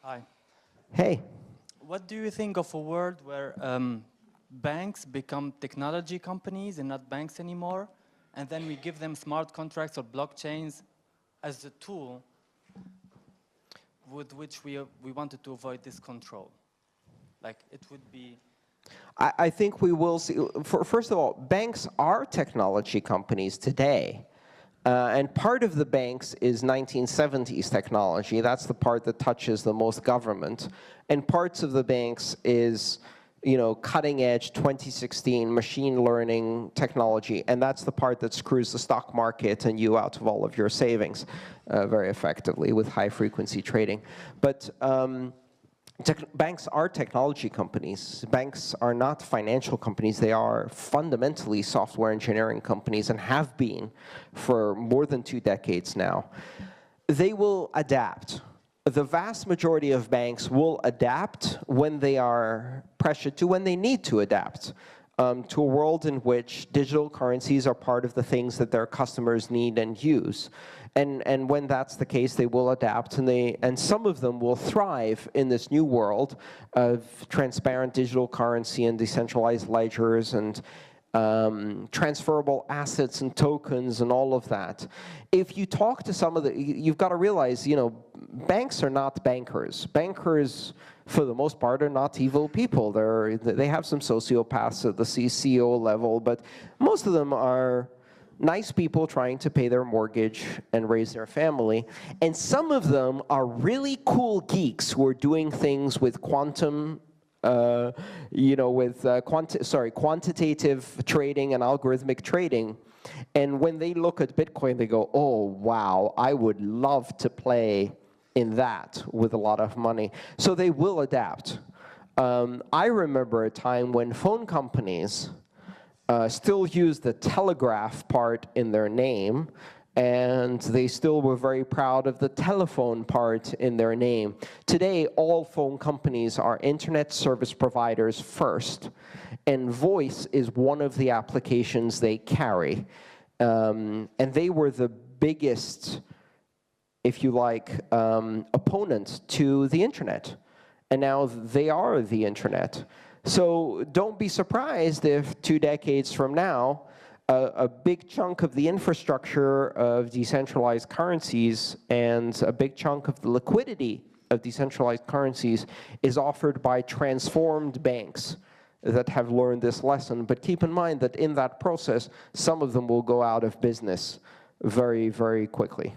Hi. Hey. What do you think of a world where banks become technology companies and not banks anymore, and then we give them smart contracts or blockchains as a tool with which we wanted to avoid this control? Like it would be... I think we will see, first of all, banks are technology companies today. And part of the banks is 1970s technology. That's the part that touches the most government. And parts of the banks is, cutting edge 2016 machine learning technology. And that's the part that screws the stock market and you out of all of your savings very effectively with high frequency trading. But banks are technology companies. Banks are not financial companies. They are fundamentally software engineering companies and have been for more than 2 decades now. They will adapt. The vast majority of banks will adapt when they are pressured to, when they need to adapt to a world in which digital currencies are part of the things that their customers need and use. And when that's the case, they will adapt, and some of them will thrive in this new world of transparent digital currency and decentralized ledgers and transferable assets and tokens and all of that. If you talk to some of you've got to realize, banks are not bankers. Bankers, for the most part, are not evil people. They have some sociopaths at the CEO level, but most of them are nice people trying to pay their mortgage and raise their family. And some of them are really cool geeks who are doing things with quantum, quantitative trading and algorithmic trading. And when they look at Bitcoin, they go, oh, wow, I would love to play in that with a lot of money. So they will adapt. I remember a time when phone companies still use the telegraph part in their name, and they still were very proud of the telephone part in their name. Today, all phone companies are internet service providers first, and voice is one of the applications they carry. And they were the biggest, if you like, opponent to the internet. And now they are the internet. So don't be surprised if 2 decades from now, a big chunk of the infrastructure of decentralized currencies and a big chunk of the liquidity of decentralized currencies is offered by transformed banks that have learned this lesson. But keep in mind that in that process, some of them will go out of business very, very quickly.